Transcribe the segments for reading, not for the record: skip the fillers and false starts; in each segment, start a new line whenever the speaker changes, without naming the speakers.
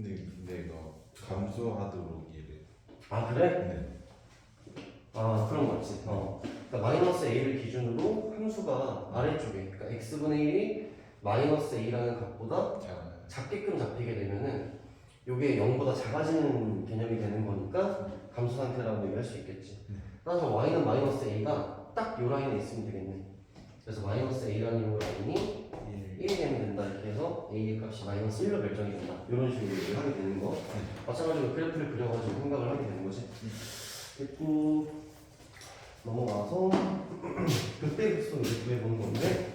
근데 이거 감소하도록 이래.
아 그래?
네.
아 그런 거 같지. 그러니까 마이너스 a를 기준으로 함수가 아래쪽에, 그러니까 x분의 1이 마이너스 a라는 값보다
자,
작게끔 잡히게 되면은 요게 0보다 작아지는 개념이 되는 거니까 감소 상태라고 얘기할 수 있겠지. 따라서 y는 마이너스 a가 딱 요 라인에 있으면 되겠네. 그래서 마이너스 a라는 요 라인이 1이 되면 된다. 이렇게 해서 a의 값이 마이너스 1로 결정이 된다. 이런 식으로 얘기를 하게 되는 거. 마찬가지로 그래프를 그려가지고 생각을 하게 되는 거지. 그리고 넘어가서 그때 급수 이제 구해보는 건데,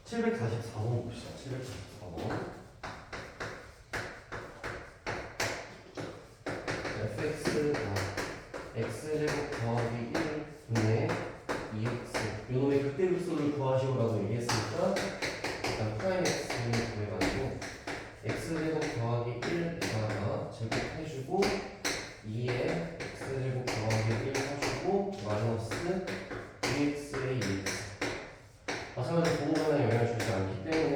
(744번) 봅시다. 744번. fx가 x제곱 더하기 1분의 2x, 요놈의 극대급수를 구하시오라고 얘기했으니까 일단 프라임 x를 구해가지고 x제곱 더하기 1에다가 제곱해주고 2에 x제곱 더하기 1 해주고 마이너스 2x의 2x. 마찬가지로 부호변화에 영향을 주지 않기 때문에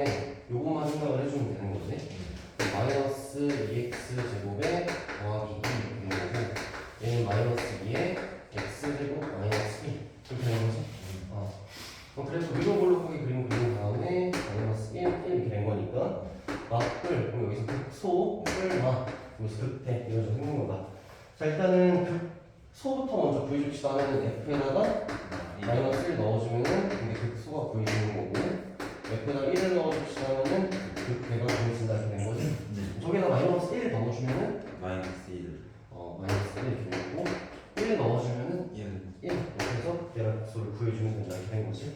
요것만 생각을 해주면 되는 거지. 마이너스 2x 제곱에 더하기 2 이렇게 되는 거고, 얘는 마이너스 2에 x 제곱 마이너스 1 이렇게 되는 거지. 그래서 위로 볼록하게 그림 그린 다음에 마이너스 1 이렇게 된 거니까 막을, 그럼 여기서 극소, 끌마, 여기서 극대 이런 식으로 생긴 거다. 자, 일단은 극소부터 먼저 구해줍시다 하면 f에다가 마이너스 1 넣어주면은 이게 극소가 구해지는 거고, f에다 1을 넣어줍시다 하면은 극대가 구해진다 이렇게 된 거지. 저기다 마이너스 1 넣어주면은
마이너스 1.
마이너스 1 이렇게 되고, 1 넣어주면은 1 이렇게 해서 대략 극소를 구해주면 된다 이렇게 된 거지.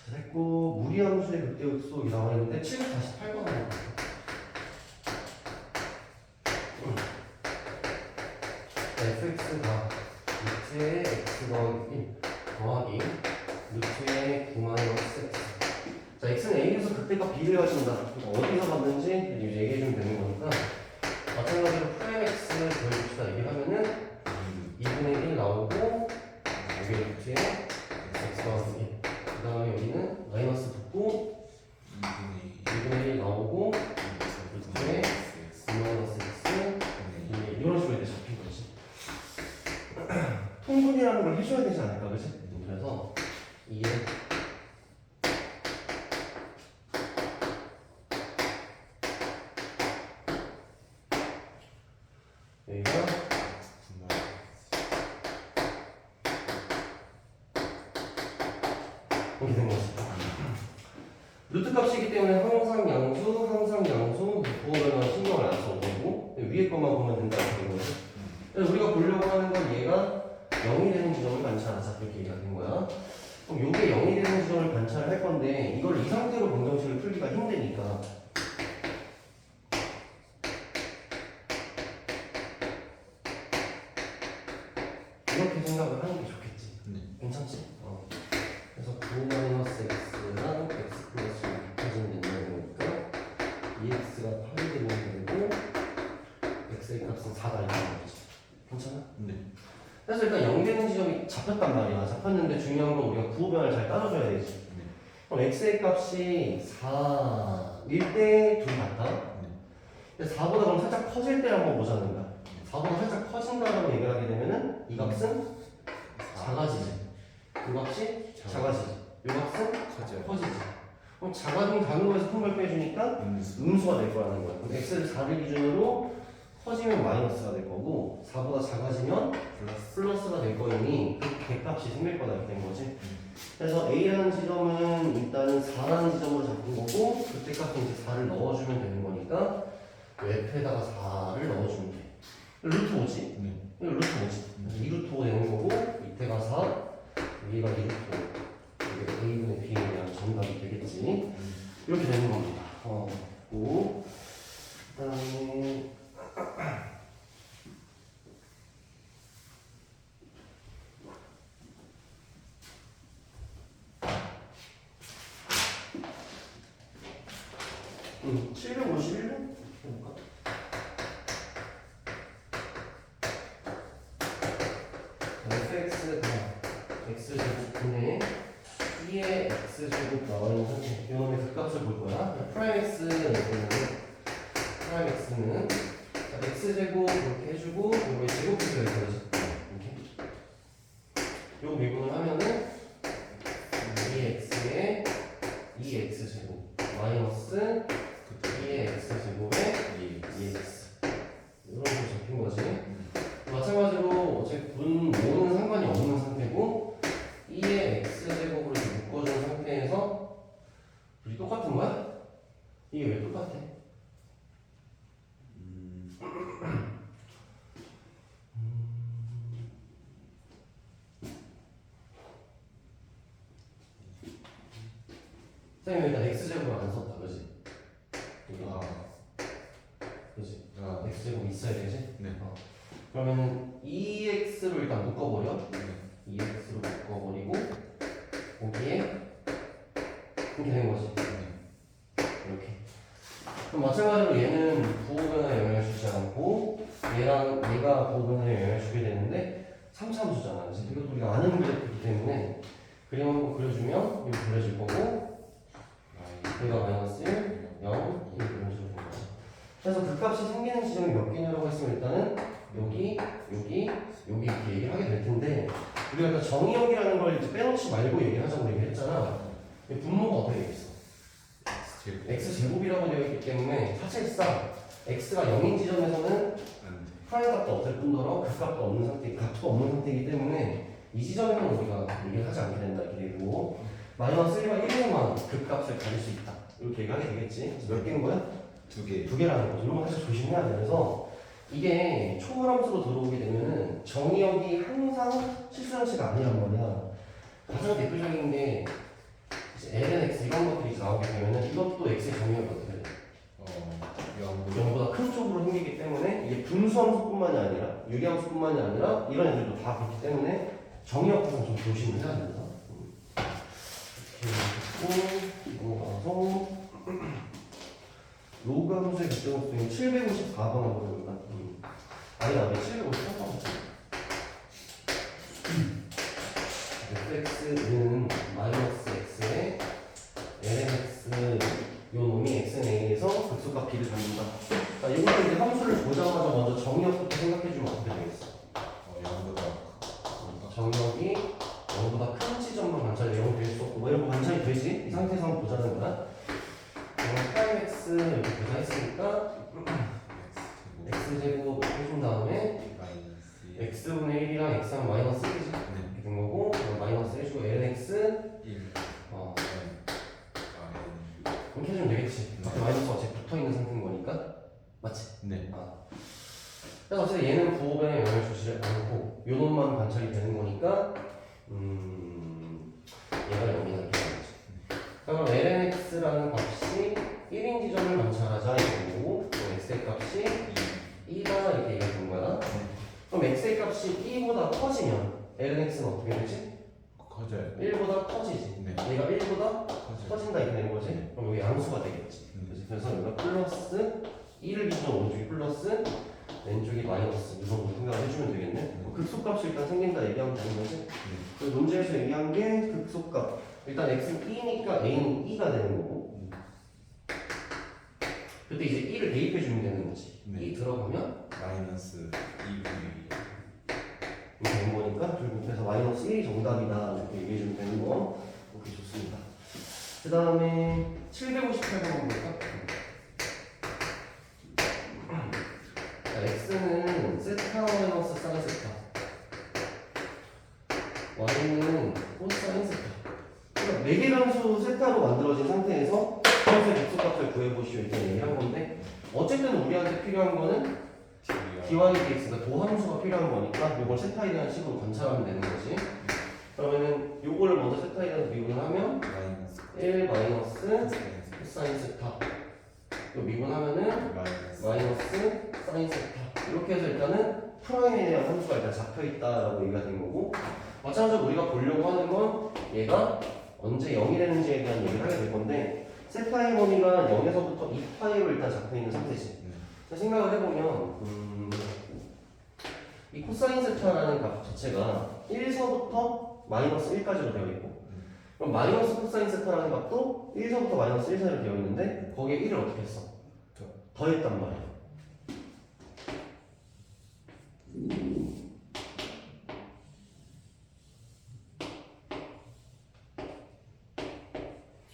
자, 됐고 무리함수의 극대극소 나와 있는데 748번 한번 볼게요. fx가 루트의 x 더하기 1 더하기 루트의 9 마이너스 x. 자, x는 a에서 극대값 b를 가진다. 어디서 봤는지 얘기해주면 되는 거니까, 마찬가지로 프라임 x를 구해줍시다 얘기하면은 2분의 1 나오고, 여기 루트에 x 더하기 1, 그 다음에 여기는 마이너스 붙고 2분의 1 나오고, 루트에 9 마이너스 x, 이런 식으로 이제 잡힌 거지. 통분이라는 걸 해줘야 되지 않을까, 그치? 그래서 이게 여기가 이렇게 된 거지. 루트 값이기 때문에 항상 양수, 부호변화 신경을 안 써도 되고, 위에 것만 보면 된다고 되는 거지. 그래서 우리가 보려고 하는 건 얘가 0이 되는 지점을 관찰하자 이렇게 얘기가 된 거야. 그럼 요게 0이 되는 지점을 관찰할 건데, 이걸 이 상태로 방정식을 풀기가 힘드니까 이렇게 생각을 하는 게 좋겠지. 괜찮지? 그래서 9 마이너스 x랑 x 플러스 6까지는 된다는 거니까 2x가 8이 되면 되고, x의 값은 4다 이렇게 되는 거지. 괜찮아?
네.
그래서 일단 0 되는 지점이 잡혔단 말이야. 잡혔는데 중요한 건 우리가 부호변화를 잘 따져줘야 되지. 그럼 x의 값이 4일 때 둘이 같다? 근데 4보다 그럼 살짝 커질 때를 한번 보자는 거야. 4보다 살짝 커진다라고 얘기를 하게 되면은 이 값은 작아지지. 이 값이 작아지지. 이 값은 커지지. 그럼 작아진 작은 거에서 큰 걸 빼주니까 음수가 될 거라는 거야. 그럼 x를 4를 기준으로 커지면 마이너스가 될 거고, 4보다 작아지면 플러스가 될 거니 그 개값이 생길 거다 이렇게 된 거지. 그래서 A라는 지점은 일단은 4라는 지점으로 잡은 거고, 그때 값은 이제 4를 넣어주면 되는 거니까 F에다가 4를 넣어주면 돼. 루트 5지? 이거 루트 5지? 2루트 5 되는 거고, 밑에가 4, 위가 2루트 5. 이게 A분의 B에 대한 정답이 되겠지. 이렇게 되는 겁니다. 그 다음에 751로 해볼까? fx x제곱분의 2의 x제곱 나와있는 상태 이놈의 극값을 볼 거야. 프라임 x는 x제곱 이렇게 해주고 요거의 제곱해서 이렇게 하지. 이렇게 요 미분을 하면은 2x의 2x제곱 마이너스 2의 x제곱에 2x 이런 식으로 잡힌 거지. 마찬가지로 어차피 분모는 상관이 없는 상태고 2의 x제곱으로 이렇게 묶어준 상태에서 둘이 똑같은 거야? 이게 왜 똑같아? 선생님 일단 x제곱을 안 썼다 그지? 그지? x제곱 있어야 되지?
네.
그러면은 2x로 일단 묶어버려 2x로 묶어버리고 거기에 이렇게 된 거지 이렇게. 그럼 마찬가지로 얘는 부호변화에 영향을 주지 않고 얘랑 얘가 부호변화에 영향을 주게 되는데 3차함수잖아 그래서 이것도 우리가 아는 그래프이기 때문에 그림 한번 그려주면 이거 그려질 거고 얘가 마이너스 1, 0 이렇게 그려주면 되는 거지. 그래서 그 값이 생기는 지점이 몇 개냐라고 했으면 일단은 여기 이렇게 얘기를 하게 될 텐데 우리가 일단 정의역이라는 걸 이제 빼놓지 말고 얘기를 하자고 얘기했잖아. 분모가 어떻게 돼 있어? x제곱이라고 되어 있기 때문에 사실상 x가 0인 지점에서는 프라임 값도 없을 뿐더러 그 값도 없는 상태, 값도 없는 상태이기 때문에 이 지점에는 우리가 얘기를 하지 않게 된다 이렇게 되고 마이너스 1과 1에만 그 값을 가질 수 있다 이렇게 얘기하게 되겠지. 몇 개인 거야? 두 개라는 거죠. 이런 거 사실 조심해야 돼. 그래서 이게 초월함수로 들어오게 되면은 정의역이 항상 실수장치가 아니란 말이야. 가장 대표적인 게 이제 ln x 이런 것들이 이제 나오게 되면은 이것도 x의 정의역이 어떻게 돼? 0보다 큰 쪽으로 생기기 때문에 이게 분수함수뿐만이 아니라 유리함수뿐만이 아니라 이런 애들도 다 그렇기 때문에 정의역 항상 좀 조심을 해야 된다. 이렇게 넘어가서 로그 함수의 결정 수행 754번하고 그러니까 아니다 왜 753번 fx는 마이너스 x에 lnx 요 놈이 x는 a에서 극소값 b를 잡는다. 자, 이것도 이제 함수를 보자마자 먼저 정의역부터 생각해주면 어떻게 되겠어?
0보다
정의역이 0보다 큰 지점만 관찰이 0 될 수 없고 뭐 이런 거 관찰이 되지? 이 상태에서 한번 보자는 거야. 프라임 x 이렇게 보자 했으니까 x제곱 해준 다음에 x분의 1이랑 x하면 마이너스 1이지 이렇게 된 거고 마이너스 1주고 lnx
1
이렇게 해주면 되겠지. 앞에 마이너스가 어차피 붙어있는 상태인 거니까 맞지?
네.
그래서 어쨌든 얘는 부호변에 영향을 주지 않고 요 놈만 관찰이 되는 거니까 얘가 0이 나게 되겠지. 그럼 lnx라는 값이 1인 지점을 관찰하자 이거고 x의 값이 2다 이렇게 얘기가 되는 거야. 그럼 x의 값이 2보다 커지면 lnx는 어떻게 되지?
커져요.
1보다 커지지.
네.
얘가 1보다
커져요.
커진다 이렇게 되는 거지. 그럼 여기 양수가 되겠지. 그래서 여기가 플러스 1을 기준으로 오른쪽이 플러스 왼쪽이 마이너스 이 정도 생각을 해주면 되겠네. 극소값이 일단 생긴다 얘기하면 되는 거지. 그 문제에서 얘기한 게 극소값. 일단 x는 2니까 a는 2가 되는 거고. 그때 이제 2를 대입해주면 되는 거지.
네.
2 들어가면
마이너스 2분의
이렇게 된 거니까 결국 그래서 마이너스 1이 정답이다 이렇게 얘기해주면 되는 거. 오케이 좋습니다. 그 다음에 758번 한번 볼까? 자, x는 세타 마이너스 사인 세타 y는 코사인 세타. 그러니까 4개 함수 세타로 만들어진 상태에서 함수의 극소값을 구해보시오 이렇게 얘기를 한 건데 어쨌든 우리한테 필요한 거는 dy dx가 도함수가 필요한 거니까 이걸 세타에 대한 식으로 관찰하면 되는 거지. 그러면은 요거를 먼저 세타에 대해서 미분을 하면 1 마이너스 사인 세타 요 미분하면은 마이너스 사인 세타 이렇게 해서 일단은 프라임에 대한 함수가 일단 잡혀있다라고 얘기가 된 거고 마찬가지로 우리가 보려고 하는 건 얘가 언제 0이 되는지에 대한 얘기를 하게 될 건데 세타의 범위가 0에서부터 2파이로 일단 잡혀있는 상태지. 생각을 해보면 이 코사인 세타라는 값 자체가 1서부터 마이너스 1까지로 되어 있고, 그럼 마이너스 코사인 세타라는 값도 1서부터 마이너스 1 사이로 되어 있는데 거기에 1을 어떻게 했어? 더했단 말이야.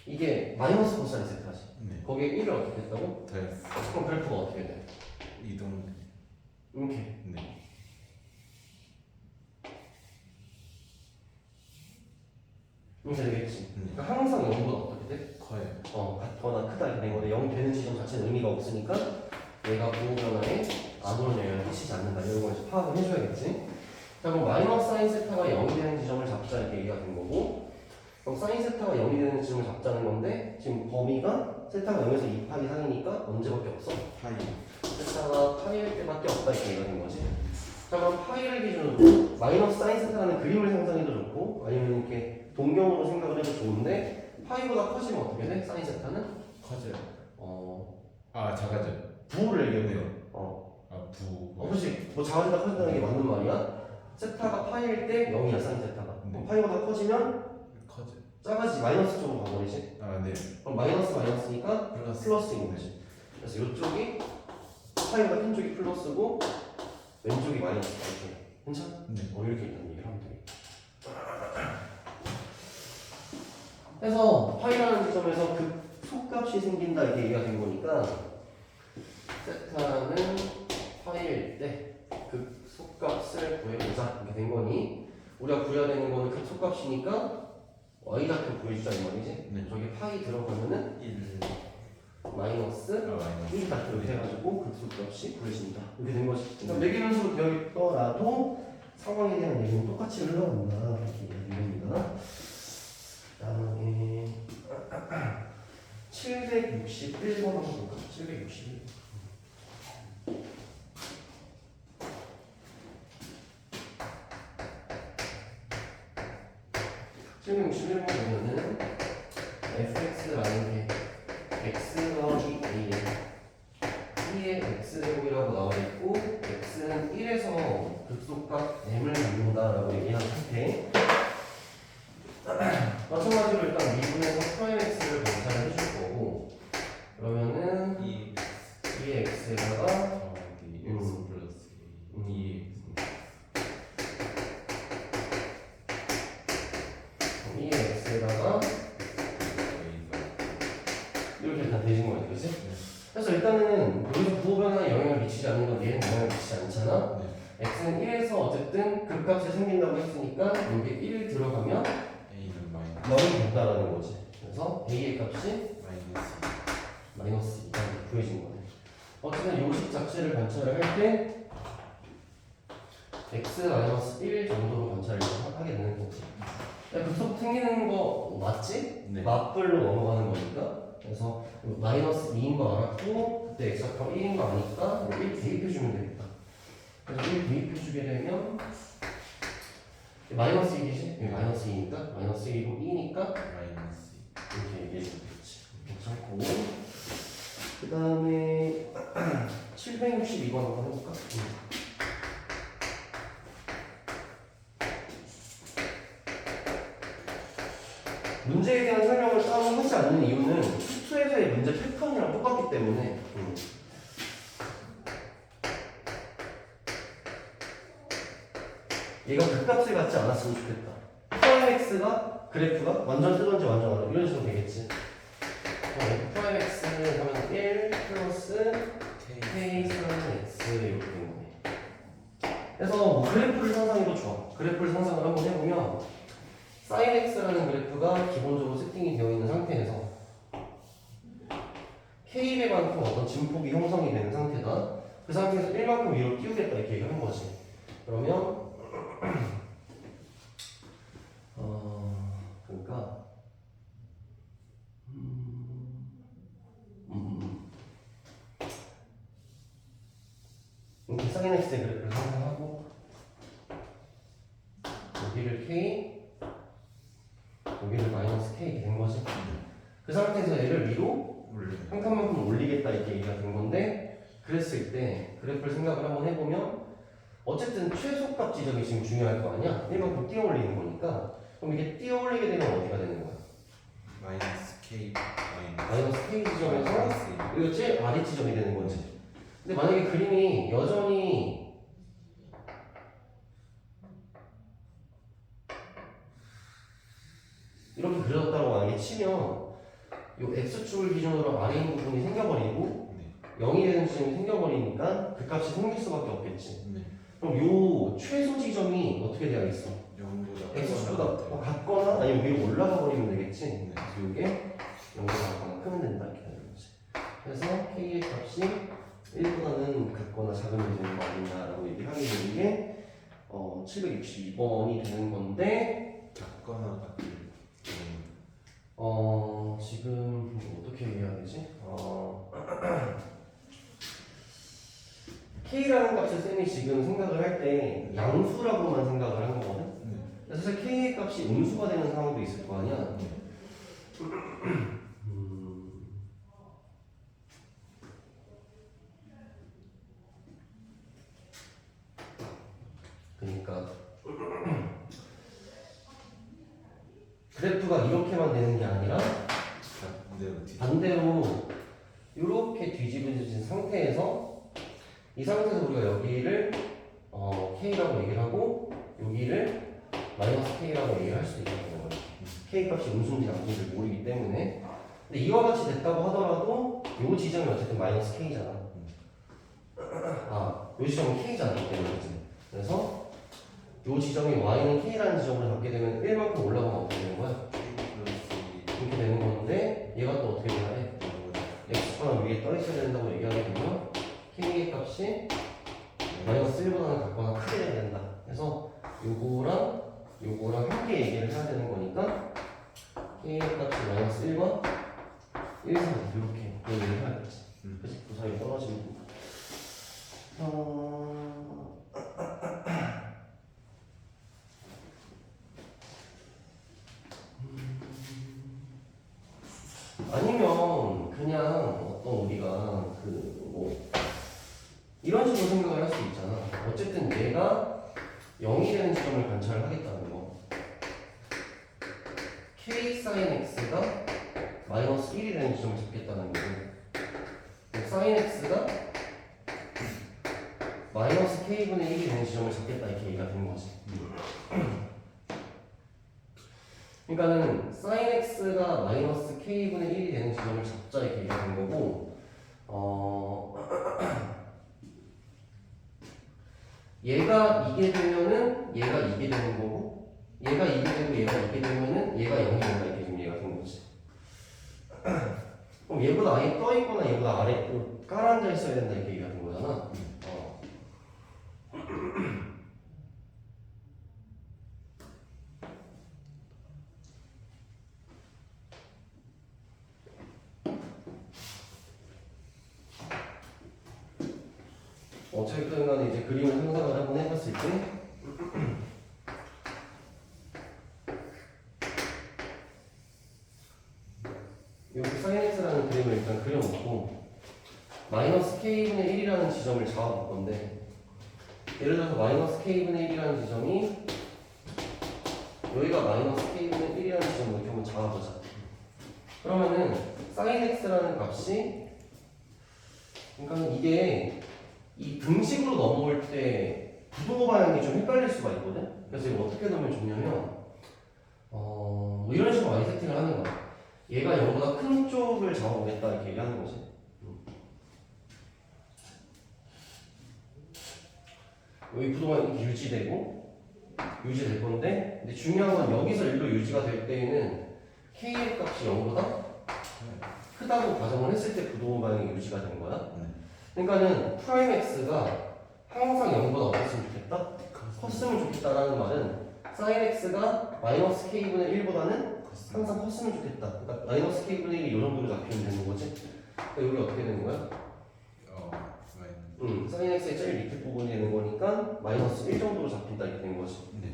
이게 마이너스 코사인 세타지.
네.
거기에 1을 어떻게 했다고?
더했어.
그럼 그래프가 어떻게 돼?
이동.
이렇게.
네.
이렇게 되겠지. 그러니까 항상 0보다 어떻게 돼?
커요.
같거나 크다 이렇게 된 건데 0이 되는 지점 자체는 의미가 없으니까 얘가 부호 변화에 아무런 영향을 끼치지 않는다. 이런 걸 이제 파악을 해줘야겠지. 자, 그럼 마이너스 사인 세타가 0이 되는 지점을 잡자 이렇게 얘기가 된 거고, 그럼 사인 세타가 0이 되는 지점을 잡자는 건데 지금 범위가 세타가 0에서 2파이 사이니까 언제밖에 없어?
파이.
세타가 파이일 때밖에 없다 이렇게 얘기가 된 거지. 자, 그럼 파이를 기준으로 마이너스 사인 세타라는 그림을 상상해도 좋고 아니면 이렇게 동경으로 생각을 해도 좋은데 파이보다 커지면 어떻게 돼? 사인 세타는?
커져요.
어...
아 작아져요.
부호를 얘기해.
네.
어.
아 부.
그렇지. 뭐 작아진다 커진다는 게 맞는 말이야. 세타가 파이일 때 0이야 사인 세타가.
네.
파이보다 커지면
커져.
작아지 마이너스 쪽으로 가버리지.
아 네.
그럼 마이너스 마이너스니까
플러스.
플러스인 거지. 그래서 이쪽이 파이보다 큰 쪽이 플러스고 왼쪽이 마이너스다 이렇게. 괜찮아?
네.
이렇게 일단 얘기를 하면 되겠다. 그래서 파이라는 지점에서 그 속값이 생긴다 이렇게 얘기가 된 거니까 세타는 파이일 때 그 속값을 구해보자 이렇게 된 거니 우리가 구해야 되는 거는 그 속값이니까 y좌표 구해주자 이 말이지.
네.
저기 파이 들어가면은
1.
마이너스
마이너스.
1다 이렇게 해가지고 그 속값이 구해진다 이렇게 된 거지. 그러니까 매개변수로 되어 있더라도 상황에 대한 얘기는 똑같이 흘러간다 이렇게 얘기합니다. 다음에 761번 한번 볼까? 761. 지금 61번 보면은 fx라는 게 x 더하기 a에 2의 x제곱이라고 나와 있고 x는 1에서 극속값 m을 갖는다라고 얘기한 상태. 마찬가지로 일단 미분에서 프라임 x를 관찰을 해줄 거고 그러면은 2x에다가
더하기 x 플러스 2.
2x에다가 이렇게 일단 되신 거예요, 그치? 그래서 일단은 여기서 부호 변화에 영향을 미치지 않는 건 얘는 영향을 미치지 않잖아. x는 1에서 어쨌든 극값이 생긴다고 했으니까 여기 1 들어가면
a는 마이너스.
0이 된다라는 거지. 그래서 a의 값이
마이너스.
마이너스 2가 구해진 거네. 어쨌든 요식 자체를 관찰을 할 때 x-1 정도로 관찰을 하게 되는 거지. 급속 생기는 거 맞지?
네.
맞불로 넘어가는 거니까. 그래서 마이너스 2인 거 알았고 그때 x값 1인 거 아니까 1 대입해주면 되겠다. 그래서 1 대입해주게 되면 마이너스 1이지? 마이너스 2니까 마이너스 1이고 2니까
마이너스.
이렇게 얘기해주면 되겠지. 괜찮고 그 다음에 762번 한번 해볼까? 문제에 대한 설명을 따로 하지 않는 이유는 수투에서의 문제 패턴이랑 똑같기 때문에 얘가 극값을 갖지 않았으면 좋겠다. 프라임 x가 그래프가 완전 뜨던지 완전 안 이런 식으로 되겠지. 프라임 x는 하면 1 플러스 k sin x 이렇게 되는 거네. 그래서 뭐 그래프를 상상해도 좋아. 그래프를 상상을 한번 해보면 sin x라는 그래프가 기본적으로 세팅이 되어 있는 상태에서 k배만큼 어떤 진폭이 형성이 되는 상태다. 그 상태에서 1만큼 위로 띄우겠다 이렇게 얘기를 한 거지. 그러면 그러니까 이렇게 sin x의 그래프를 상상하고 여기를 k 여기를 마이너스 k 된 거지. 그 상태에서 얘를 위로
원래
한 칸만큼 올리겠다 이렇게 얘기가 된 건데 그랬을 때 그래프를 생각을 한번 해보면 어쨌든 최소값 지점이 지금 중요할 거 아니야? 이만큼 띄어 올리는 거니까 그럼 이게 띄어 올리게 되면 어디가 되는 거야?
마이너스 K
마이너스 K 지점에서
마이너스
이거 제일 아래 지점이 되는 거지. 근데 만약에 그림이 여전히 이렇게 그려졌다고 만약에 치면 요 x축을 기준으로 아래 있는 부분이 생겨버리고
네.
0이 되는 지점이 생겨버리니까 그 값이 생길 수밖에 없겠지.
네.
그럼 요 최소 지점이 어떻게 돼야겠어?
0보다
x축보다 같거나 아니면 위로 올라가 버리면 되겠지.
네.
그래서 이게 0보다 같거나 크면 된다 이렇게 되는 거지. 그래서 k의 값이 1보다는 같거나 작으면 되는 거 아니냐라고 얘기를 하게 되는 게 762번이 되는 건데
작거나 같은
지금 어떻게 얘기해야 되지? k라는 값을 쌤이 지금 생각을 할 때 양수라고만 생각을 한 거거든.
네.
그래서 사실 k의 값이 음수가 되는 상황도 있을 거 아니야.
네.
그러니까 그래프가 이렇게만 되는 게 아니라 반대로 이렇게 뒤집어진 상태에서 이 상태에서 우리가 여기를 k라고 얘기를 하고 여기를 마이너스 k라고 얘기를 할 수도 있는 거예요. k 값이 음수인지 양수인지 모르기 때문에. 근데 이와 같이 됐다고 하더라도 이 지점이 어쨌든 마이너스 k잖아. 이 지점은 k잖아. 이 때문이지. 그래서 이 지점이 y는 k라는 지점으로 잡게 되면 1만큼 올라가면 어떻게 되는 거야? 이렇게 되는 건데 얘가 또 어떻게 돼야 돼? x가 위에 떠 있어야 된다고 얘기하게 되면 k의 값이 마이너스 1보다는 같거나 크게 돼야 된다. 그래서 요거랑 함께 얘기를 해야 되는 거니까 k의 값이 마이너스 1과 1, 3 이렇게 얘기를 해야겠지. 그래서 그 사이에 떨어지는 거. 아니면 그냥 우리가 이런 식으로 생각을 할 수 있잖아. 어쨌든 얘가 0이 되는 지점을 관찰을 하겠다는 거. k sin x가 마이너스 1이 되는 지점을 잡겠다는 거고 sin x가 마이너스 k분의 1이 되는 지점을 잡겠다 이렇게 얘기가 되는 거지. 그러니까는 sin x가 마이너스 k분의 1이 되는 지점을 잡자 이렇게 얘기가 된 거고 얘가 이게 되면은 얘가 이게 되는 거고 얘가 이게 되고 얘가 이게 되면은 얘가 0이 된다 이렇게 지금 얘가 된 거지. 그럼 얘보다 아예 떠 있거나 얘보다 아래 깔아앉아 있어야 된다 이렇게 얘기가 된 거잖아. 어쨌든 간에 이제 그림을 상상을 한번 해봤을 때 여기 sin x라는 그림을 일단 그려놓고 마이너스 k분의 1이라는 지점을 잡아볼 건데 예를 들어서 마이너스 k분의 1이라는 지점이 여기가 마이너스 k분의 1이라는 지점을 이렇게 한번 잡아보자. 그러면은 sin x라는 값이 그러니까 이게 이 등식으로 넘어올 때 부동호 방향이 좀 헷갈릴 수가 있거든. 그래서 이거 어떻게 넣으면 좋냐면 뭐 이런 식으로 많이 세팅을 하는 거야. 얘가 0보다 큰 쪽을 잡아보겠다 이렇게 얘기하는 거지. 여기 부동호가 이렇게 유지될 건데 근데 중요한 건 여기서 일로 유지가 될 때에는 k의 값이 0보다 크다고 가정을 했을 때 부동호 방향이 유지가 된 거야. 그러니까는 프라임 x가 항상 0보다 어땠으면 좋겠다? 컸으면 좋겠다라는 말은 sin x가 마이너스 k분의 1보다는 항상 컸으면 좋겠다. 그러니까 마이너스 k분의 1이 이 정도로 잡히면 되는 거지. 그러니까 여기 어떻게 되는 거야? sin x의 제일 밑에 부분이 되는 거니까 마이너스 1 정도로 잡힌다 이렇게 된 거지.
네.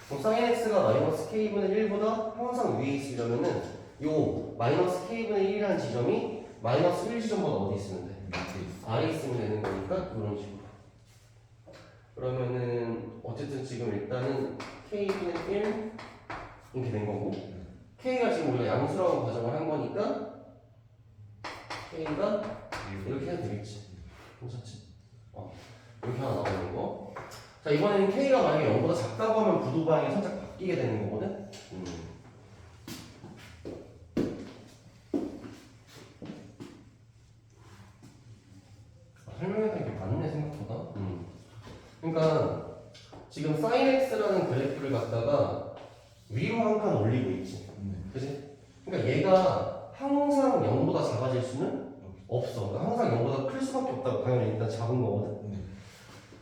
그럼 sin x가 마이너스 k분의 1보다 항상 위에 있으려면은 요 마이너스 k분의 1이라는 지점이 마이너스 1 지점보다 어디 있으면 돼?
밑에 있어.
아래 있으면 되는 거니까 이런 식으로. 그러면은 어쨌든 지금 일단은 k분의 1 이렇게 된 거고 k가 지금 우리가 양수라고 가정을 한 거니까 k가 이렇게 해도 되겠지. 괜찮지? 이렇게 하나 나오는 거. 자, 이번에는 k가 만약에 0보다 작다고 하면 부도방이 살짝 바뀌게 되는 거거든? 설명했던 게 맞네, 생각보다. 그러니까 지금 sin x라는 그래프를 갖다가 위로 한 칸 올리고 있지. 그지? 그러니까 얘가 항상 0보다 작아질 수는 없어. 그러니까 항상 0보다 클 수밖에 없다고 당연히 일단 잡은 거거든.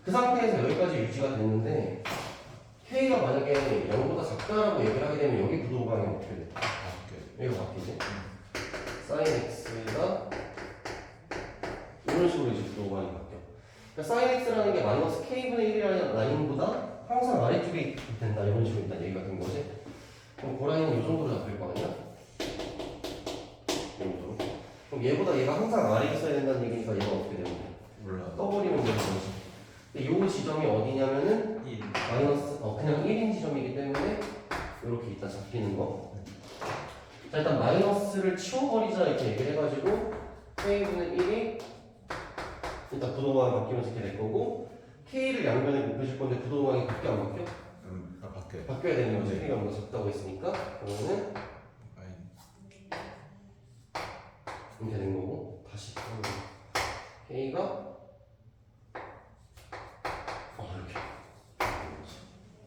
그 상태에서 여기까지 유지가 됐는데 k가 만약에 0보다 작다라고 얘기를 하게 되면 여기 부도방이 어떻게 돼? 여기가 바뀌지? sin x가 이런 식으로 이제 부도방이 바뀌어. 그러니까 sin x라는 게 마이너스 k분의 1이라는 라인보다 항상 아래쪽에 된다 이런 식으로 일단 얘기가 된 거지. 그럼 그 라인은 이 정도로 잡힐 거 아니야? 이 정도로. 그럼 얘보다 얘가 항상 아래에 있어야 된다는 얘기니까 얘가 어떻게 되는 거야?
몰라.
떠버리면 되는 거지. 근데 요 지점이 어디냐면은
1.
마이너스 그냥 1인 지점이기 때문에 이렇게 이따 잡히는 거. 자, 일단 마이너스를 치워버리자 이렇게 얘기를 해가지고 k분의 1이 일단 부동항이 바뀌면서 이렇게 될 거고 k를 양변에 곱해줄 건데 부동항이 바뀌어 안 바뀌어?
바뀌어요.
바뀌어야 되는 거지. k가 뭔가 작다고 했으니까 그러면은 이렇게 되는 거고 다시 k가 이렇게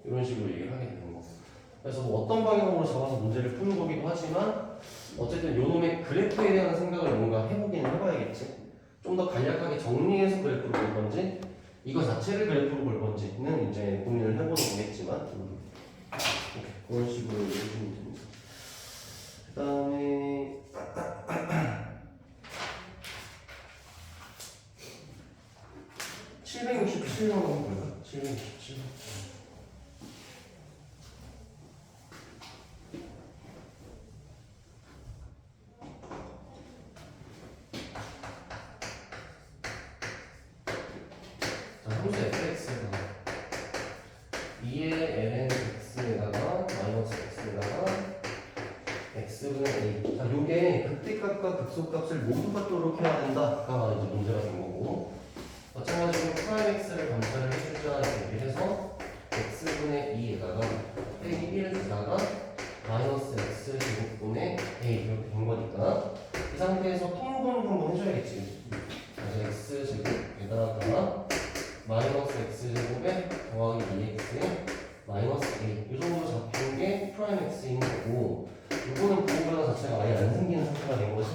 이런 식으로 얘기를 하게 되는 거. 그래서 뭐 어떤 방향으로 잡아서 문제를 푸는 거기도 하지만 어쨌든 요놈의 그래프에 대한 생각을 뭔가 해보기는 해봐야겠지. 좀 더 간략하게 정리해서 그래프를 볼 건지 이거 자체를 그래프로 볼 건지는 이제 고민을 해보는 거겠지만 그런 식으로 해주시면 됩니다. 그 다음에 767번 한번 볼까? 767번. 자, 함수 fx에다가 2의 ln x에다가 마이너스 x에다가 x분의 a. 자, 요게 극대값과 극소값을 모두 갖도록 해야 된다가 이제 문제가 된 거고. 마찬가지로 프라임 x를 관찰을 해주자 이렇게 얘기를 해서 x분의 2에다가 빼기 1에다가 마이너스 x 제곱분의 a 이렇게 된 거니까 이 상태에서 통분 한번 해줘야겠지. 그래서 x 제곱에다가 마이너스 x 제곱에 더하기 2x에 마이너스 a 이 정도로 잡힌 게 프라임 x인 거고 이거는 부호변화 자체가 아예 안 생기는 상태가 된 거지.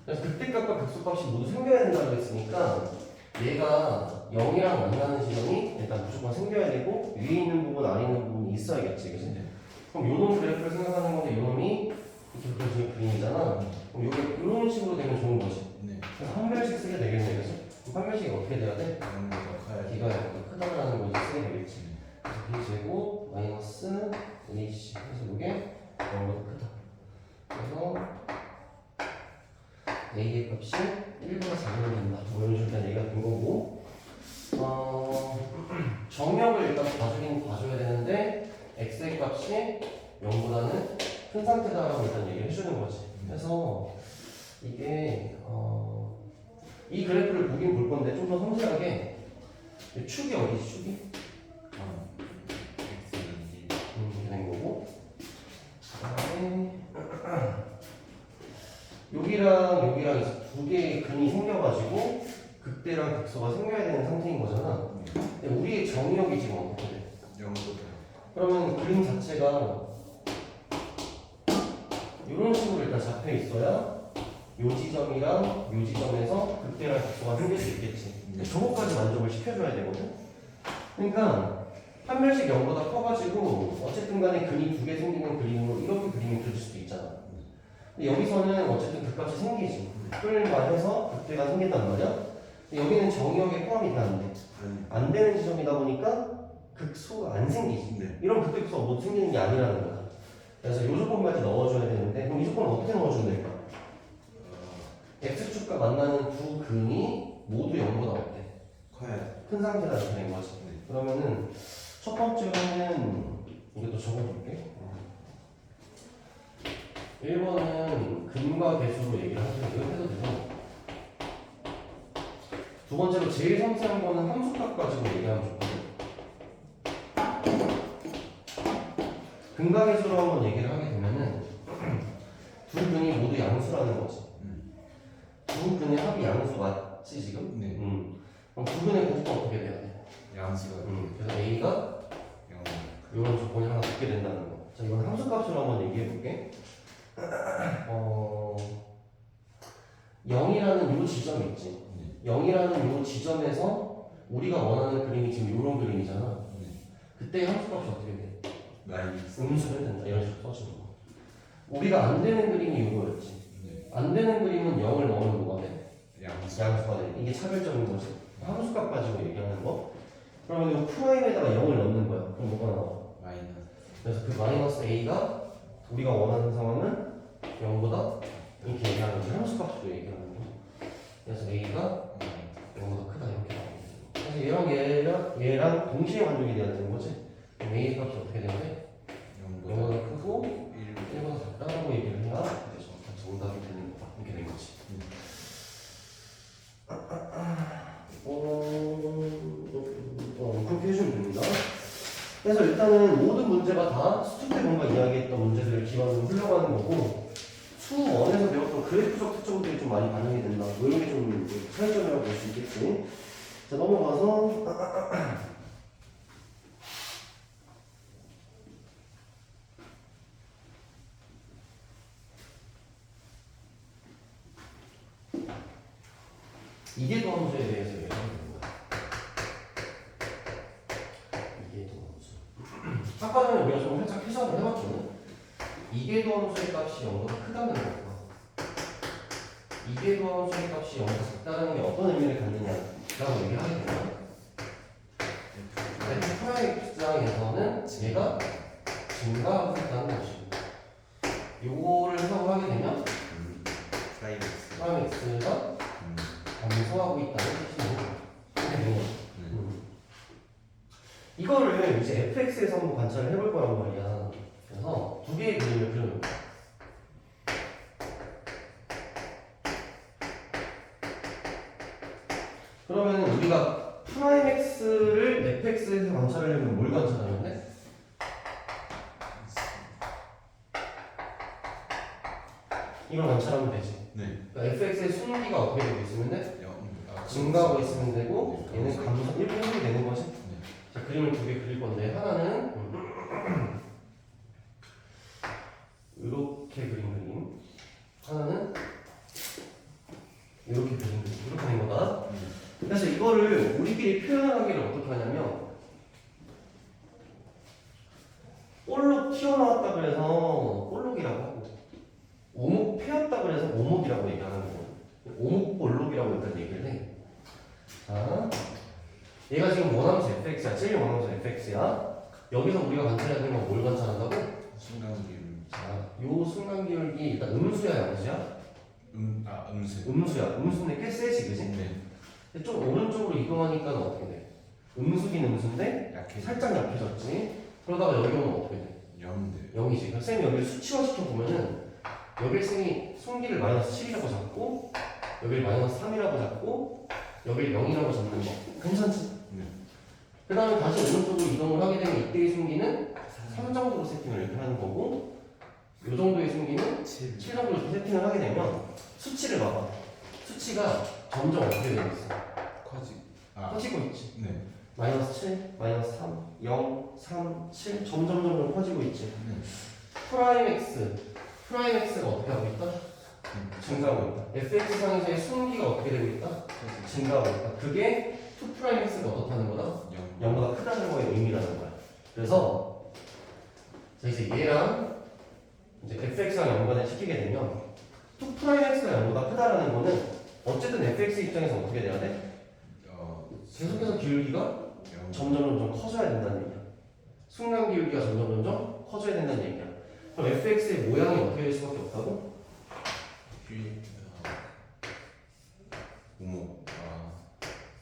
그래서 극대값과 극소값이 모두 생겨야 된다고 했으니까 얘가 0이랑 만나는 지점이 일단 무조건 생겨야 되고 위에 있는 부분 아래 있는 부분이 있어야겠지, 그치? 그럼 요놈 그래프를 생각하는 건데 요놈이 이렇게 그려진 그림이잖아. 그럼 요게 이런 식으로 되면 좋은 거지. 그래서 한 별씩 쓰게 되겠네, 그치? 그럼 한 별씩이 어떻게 돼야 돼? B가 약간 크다라는 거지 쓰게 되겠지. 그래서 B 제곱 마이너스 AC 그래서 이게 0보다 크다. 그래서 A의 값이 1보다 작으면 된다. 뭐 이런 식으로 얘기가 된 거고 정역을 일단 봐주긴 봐줘야 되는데 X의 값이 0보다는 큰 상태다라고 일단 얘기를 해주는 거지. 그래서 이게 이 그래프를 보긴 볼 건데 좀 더 섬세하게 축이 어디지 축이? 이렇게 된 거고 그다음에 여기랑 이제 두 개의 근이 생겨가지고 극대랑 극소가 생겨야 되는 상태인 거잖아. 근데 우리의 정역이 지금 어떻게 돼?
0보다.
그러면 그림 자체가 이런 식으로 일단 잡혀 있어야 요 지점이랑 요 지점에서 극대랑 극소가 생길 수 있겠지. 근데 저거까지 만족을 시켜줘야 되거든. 그러니까 한 별씩 0보다 커가지고 어쨌든 간에 근이 두 개 생기는 그림으로 이렇게 그림이 그려질 수도 있잖아. 근데 여기서는 어쨌든 극값이 생기지. 끌만 해서 극대가 생긴단 말이야. 근데 여기는 정역에 포함이 안 돼. 안 되는 지점이다 보니까 극소가 안 생기지. 이런 극대 극소가 못 생기는 게 아니라는 거야. 그래서 이 조건까지 넣어줘야 되는데 그럼 이 조건은 어떻게 넣어주면 될까? x축과 만나는 두 근이 모두 0보다 어때?
커야
큰 상태가 나타낸 거지.
네.
그러면은 첫 번째로는 이것도 적어볼게. 1번은 근과 개수로 얘기를 하시면 이거 해도 되고, 두 번째로 제일 섬세한 거는 함수값 가지고 얘기하면 좋거든. 근과 개수로 한번 얘기를 하게 되면은 두 근이 모두 양수라는 거지. 두 근의 합이 양수 맞지 지금?
네.
그럼 두 근의 곱수가 어떻게 돼야 돼?
양수가
그래서 A가
영.
이런 조건이 하나 붙게 된다는 거. 자, 이건 함수값으로 한번 얘기해 볼게. 0이라는 이 지점이 있지.
네.
0이라는 이 지점에서 우리가 원하는 그림이 지금 이런 그림이잖아.
네.
그때 함수값이 어떻게 돼?
마이너스.
음수를 된다. 이런 식으로 써주는 거. 우리가 안 되는 그림이 이거였지.
네.
안 되는 그림은 0을 넣으면 뭐가 돼?
양수.
양수가 돼. 이게 차별점인 거지. 함수값 가지고 얘기하는 거. 그러면 이 프라임에다가 0을 넣는 거야. 그럼 뭐가 나와?
마이너스.
그래서 그 마이너스 a가 우리가 원하는 상황은 0보다 이렇게 얘기하는 거지. 함수값으로 얘기하는 거. 그래서 a가 0보다 크다 이렇게 나오는 거죠. 그래서 얘랑 동시에 만족이 돼야 되는 거지. 그럼 a 값이 어떻게 되야 돼? 0보다 크고 1보다 작다라고 얘기를 해야 이제 정답이 되는 거다. 이렇게 된 거지. 그렇게 해주면 됩니다. 그래서 일단은 모든 문제가 다 수특 때 뭔가 이야기했던 문제들을 기반으로 흘러가는 거고, 수1에서 배웠던 그래프적 특성들이 좀 많이 반영이 된다. 뭐 이런 게 좀 차이점이라고 볼 수 있겠지. 자, 넘어가서 이계도함수에 대해서 얘기하면 됩니다. 이계도함수. 아까 전에 우리가 좀 살짝 해석을 해봤거든. 이계도함수의 값이 0보다 크다는 거고, 이계도함수의 값이 0보다 작다는 게 어떤 의미를 갖느냐라고 얘기를 하게 되면, F프라임 입장에서는 얘가 증가하고 있다는 것이고, 요거를 해석을 하게 되면 프라임 x가 감소하고 있다는 뜻이고, 이거를 이제 fx에서 한번 관찰을 해볼 거란 말이야. 그래서 두 개의 그림을 그려요. 그러면 우리가 프라임 x를 fx에서 관찰하려면 뭘 관찰하면 돼? 이걸 관찰하면 되지.
네.
그러니까 fx의 순기가 어떻게 되고 있으면 돼? 증가하고 있으면 되고, 얘는 감소, 이렇게 해석이 되는 거지. 자, 그림을 두 개 그릴 건데, 하나는 이렇게 그린 그림, 하나는 이렇게 그린 그림, 이렇게 된 거다. 그래서 이거를 우리끼리 표현하기를 어떻게 하냐면, 볼록 튀어나왔다 그래서 볼록이라고 하고, 오목 패였다 그래서 오목이라고 얘기하는 거고, 오목볼록이라고 일단 얘기를 해. 자, 얘가 지금 원함수 fx야. 제일 원함수 fx야. 여기서 우리가 관찰해야 되는 건 뭘 관찰한다고?
순간기울.
자, 요 순간기울기 일단 음수야, 양수야?
음수.
음수야. 음수인데 꽤 세지, 그지?
네.
근데 좀 오른쪽으로 이동하니까 어떻게 돼? 음수긴 음수인데
약해.
살짝 약해졌지. 그러다가 여기 오면 어떻게 돼?
0인데.
0이지. 그럼 쌤이 여기를 수치화시켜 보면은 여기 쌤이 순기를 마이너스 7이라고 잡고 여기를 마이너스 3이라고 잡고 여기를 0이라고 잡는 거 괜찮지?
네.
그 다음에 다시 오른쪽으로 이동을 하게 되면 이때의 순기는 3 정도로 세팅을 이렇게 하는 거고 이 정도의 순기는 7 정도로 이렇게 세팅을 하게 되면 수치를 봐봐. 수치가 점점 어떻게 되고 있어? 커지고 있지.
네.
마이너스 7, 마이너스 3, 0, 3, 7 점점 커지고 있지.
네.
프라임 x가 어떻게 하고 있다? 증가하고 있다. fx상에서의 순기가 어떻게 되고 있다? 증가하고 있다. 그게 2'x가 어떻다는 거다? 0보다 크다는 거에 의미라는 거야. 그래서 자 이제 얘랑 이제 fx랑 연관을 시키게 되면 2'x가 0보다 크다라는 거는 어쨌든 fx 입장에서 어떻게 돼야 돼? 계속해서 기울기가 점점 커져야 된다는 얘기야. 순간 기울기가 점점 커져야 된다는 얘기야. 그럼 fx의 모양이 어떻게 될 수밖에 없다고?
오목.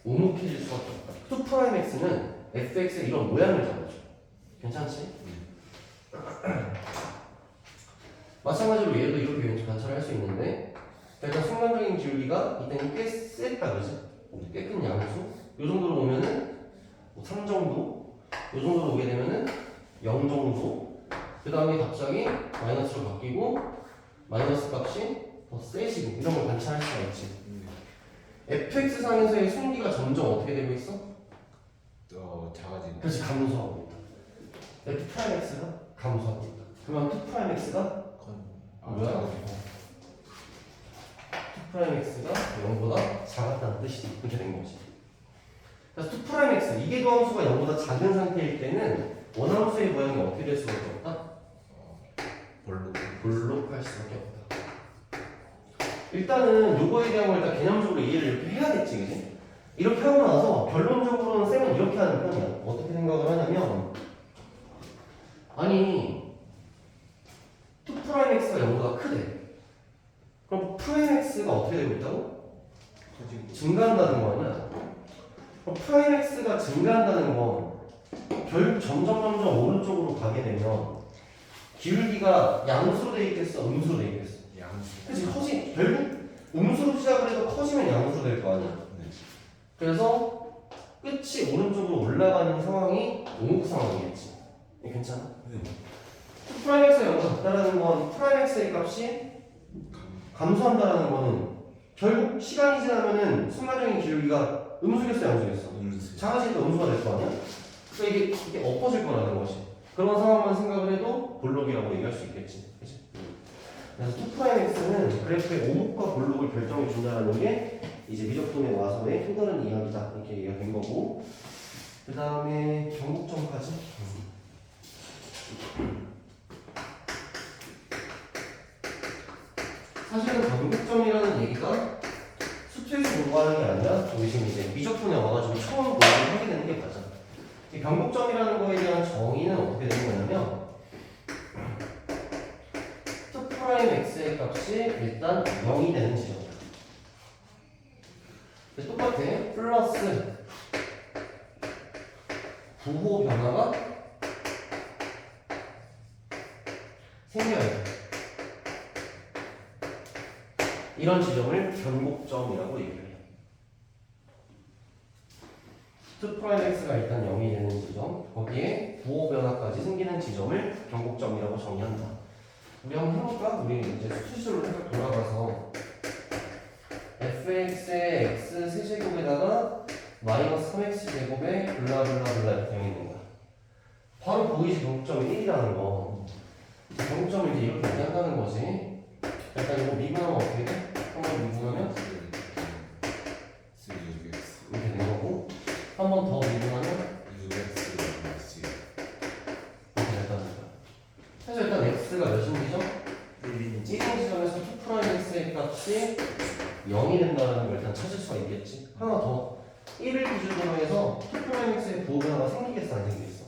오목해질 수밖에 없다. 2'x는 fx의 이런 모양을 잡아줘. 괜찮지? 마찬가지로 얘도 이렇게 관찰할 수 있는데 일단 순간적인 기울기가 이때는 꽤 셌다 그지? 꽤 큰 양수 이 정도로 오면은 3 정도 이 정도로 오게 되면은 0 정도 그 다음에 갑자기 마이너스로 바뀌고 마이너스 값이 더 세지고 이런 걸 관찰할 수가 있지. fx상에서의 순기가 점점 어떻게 되고 있어?
작아지는.
그렇지, 감소하고 있다. f'x가 감소하고 있다. 그러면 2'x가 뭐야? 2'x가 0보다 작았다는 뜻이 이렇게 된 거지. 그래서 2'x 이계 도함수가 0보다 작은 상태일 때는 원함수의 모양이 어떻게 될 수밖에 없다? 볼록할 수밖에 없다. 일단은 요거에 대한 걸 일단 개념적으로 이해를 이렇게 해야겠지, 그지? 이렇게 하고 나서 결론적으로는 쌤은 이렇게 하는 편이야. 어떻게 생각을 하냐면, 아니 2'x가 0보다 크대. 그럼 프라임x가 어떻게 되고 있다고? 증가한다는 거 아니야? 그럼 프라임x가 증가한다는 건 결국 점점 오른쪽으로 가게 되면 기울기가 양수로 돼 있겠어? 음수로 돼 있겠어?
양수.
그치, 커지. 결국 음수로 시작을 해서 커지면 양수로 될 거 아니야?
네.
그래서 끝이 오른쪽으로 올라가는 상황이 오목 상황이겠지. 괜찮아?
네.
프라임x가 0보다 작다라는 건 프라임x의 값이 감소한다라는 거는 결국 시간이 지나면은 순간적인 기울기가 음수겠어, 양수겠어?
음수.
작아지니까 음수가 될 거 아니야? 그러니까 이게 엎어질 거라는 것이. 그런 상황만 생각을 해도 볼록이라고 얘기할 수 있겠지. 그치? 그래서 2'x는 그래프의 오목과 볼록을 결정해 준다는 게 이제 미적분에 와서의 또 다른 이야기다. 이렇게 얘기가 된 거고. 그 다음에 경국점까지. 사실은 경국점이라는 얘기가 수트에서 공부하는 게 아니라 우리 지금 이제 미적분에 와가지고 처음 공부를 하게 되는 게 맞아. 이 변곡점이라는 거에 대한 정의는 어떻게 되는 거냐면 2'x의 값이 일단 0이 되는 지점이야. 똑같아. 플러스 부호 변화가 생겨야 돼. 이런 지점을 변곡점이라고 얘기해요. 2'x가 일단 0이 되는 지점, 거기에 부호 변화까지 생기는 지점을 변곡점이라고 정의한다. 우리 한번 해볼까? 우리 이제 수식으로 살짝 돌아가서 fx의 x 세제곱에다가 마이너스 3x 제곱에 블라블라블라 이렇게 되어 있는 거야. 바로 보이지 변곡점이 1이라는 거. 변곡점을 이제 이렇게 얘기한다는 거지. 일단 이거 미분하면 어떻게 돼? 한번 미분하면 이렇게 된 거고, 한 번 더 미분하면 이렇게 됐다는 거야. 그래서 일단 x가 몇인지죠? 1인 지점에서 2'x의 값이 0이 된다는 걸 일단 찾을 수가 있겠지. 하나 더 1을 기준으로 해서 2'x의 부호 변화가 생기겠어, 안 생기겠어?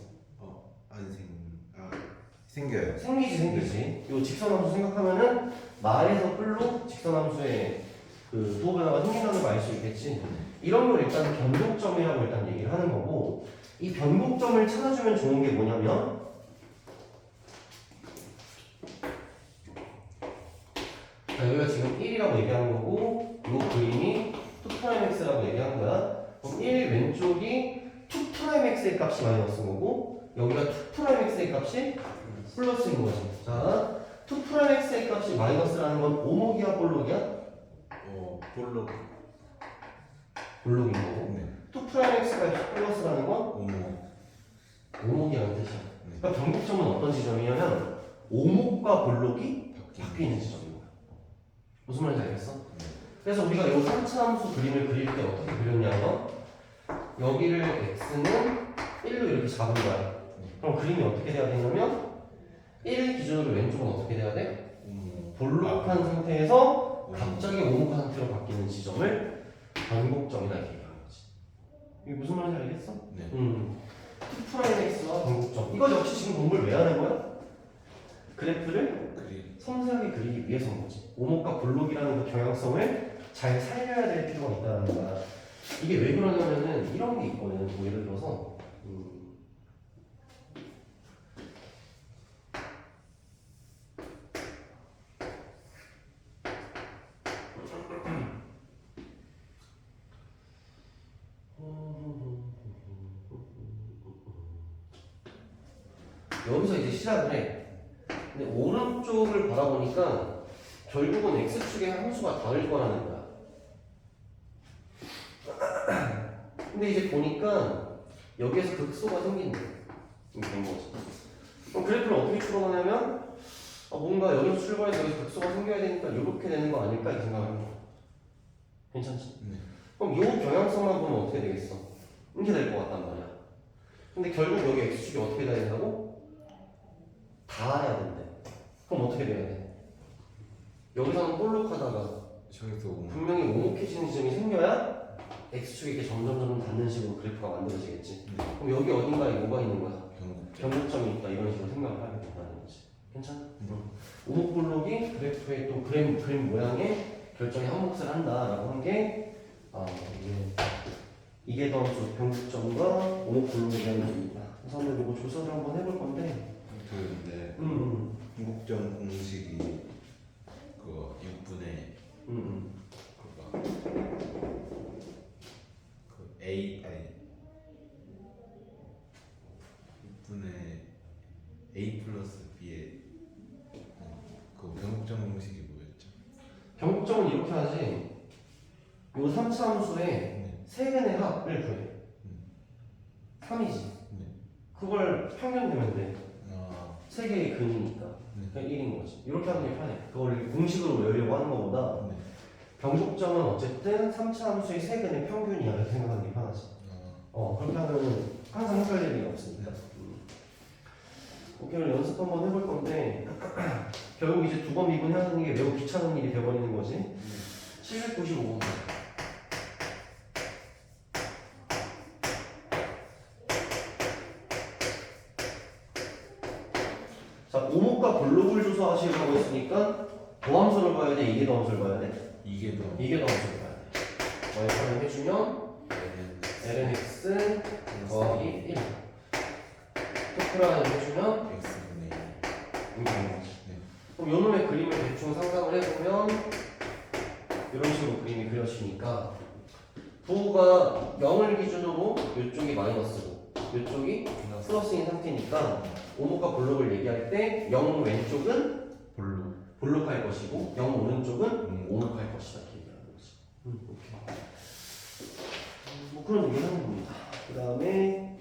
생겨요.
생기지. 이 직선함수 생각하면은 말에서 뿔로 직선함수의 그 부호 변화가 생긴다는 걸 알 수 있겠지. 이런 걸 일단 변곡점이라고 일단 얘기를 하는 거고, 이 변곡점을 찾아주면 좋은 게 뭐냐면 자, 여기가 지금 1이라고 얘기한 거고, 이 그림이 2'x라고 얘기한 거야. 그럼 1 왼쪽이 2'x의 값이 마이너스인 거고, 여기가 2'x의 값이 플러스인 거지. 자, 2'x의 값이 마이너스라는 건 오목이야, 볼록이야?
볼록.
볼록인 거고.
네.
2'x가 플러스라는 건
오목.
오목이라는 뜻이야.
네.
그러니까 변곡점은 어떤 지점이냐면 오목과 볼록이 바뀌는 지점인 거야. 무슨 말인지 알겠어?
네.
그래서 우리가 이 3차 함수 그림을 그릴 때 어떻게 그렸냐면 여기를 x는 1로 이렇게 잡은 거야. 그럼 그림이 어떻게 돼야 되냐면 1 기준으로 왼쪽은 어떻게 돼야 돼? 볼록한 상태에서 갑자기 오목한 상태로 바뀌는 지점을 변곡점이다 이렇게 얘기하는 거지. 이게 무슨 말인지 알겠어?
네.
2'x와 변곡점. 이거 역시 지금 공부를 왜 하는 거야? 그래프를
그림.
섬세하게 그리기 위해서인 거지. 오목과 볼록이라는 그 경향성을 잘 살려야 될 필요가 있다는 거야. 이게 왜 그러냐면은 이런 게 있거든. 뭐 예를 들어서 여기서 이제 시작을 해. 근데 오른쪽을 바라보니까 결국은 x축의 함수가 다를 거라는 거야. 근데 이제 보니까 여기에서 극소가 생긴다. 이렇게 된 거지. 그럼 그래프를 어떻게 추론하냐면 뭔가 여기서 출발해서 여기서 극소가 생겨야 되니까 이렇게 되는 거 아닐까 이 생각을 한 거야. 괜찮지?
네.
그럼 이 경향성만 보면 어떻게 되겠어? 이렇게 될 것 같단 말이야. 근데 결국 여기 x축이 어떻게 돼야 된다고? 닿아야 된대. 그럼 어떻게 돼야 돼? 여기서는 볼록하다가
저기서 오목.
분명히 오목해지는 지점이 생겨야 x축이 이렇게 점점 닿는 식으로 그래프가 만들어지겠지.
네.
그럼 여기 어딘가에 뭐가 있는 거야?
변곡점.
변곡점이 있다 이런 식으로 생각을 하게 된다는 거지. 괜찮아? 오목 볼록이 그래프의 또 그림 모양에 결정에 한 몫을 한다라고 한 게 이게 더함수 변곡점과 오목 볼록에 대한 얘기입니다. 그래서 한번 이거 조사를 한번 해볼 건데.
근데 변곡점 공식이 그 6분의 그거 그 a 아니 6분의 a 플러스 b의 그 변곡점 공식이 뭐였죠?
변곡점은 이렇게 하지. 요 3차 함수의
네.
세근의 합을 구해. 3이지.
네.
그걸 평균 내면 돼.
아,
세 개의 근이니까.
네.
그냥 1인 거지. 이렇게 하는 게 편해. 그걸 공식으로 외우려고 하는 것보다
네.
변곡점은 어쨌든 3차 함수의 세근의 평균이야. 이렇게 생각하는 게 편하지. 그렇게 하면 항상 헷갈릴 일이 없으니까. 오케이, 오늘 연습 한번 해볼 건데 결국 이제 두 번 미분하는 게 매우 귀찮은 일이 돼버리는 거지. 795번. 자, 오목과 볼록을 조사하시려고 했으니까 도함수를 봐야 돼, 이게 더함수를 봐야 돼?
이게 더
이게 더함수를 봐야 돼. y를 해주면 lnx 더하기 1 토프라인 해주면
x분의
이렇게 되는 거지.
네.
그럼 요 놈의 그림을 대충 상상을 해보면 이런 식으로 그림이 그려지니까 부호가 0을 기준으로 이쪽이 마이너스고 이쪽이 플러스인 상태니까 오목과 볼록을 얘기할 때 0 왼쪽은
볼록.
볼록할 것이고 0 오른쪽은 오목할 것이다 이렇게 얘기하는 거지. 오케이. 뭐 그런 얘기를 하는 겁니다. 그 다음에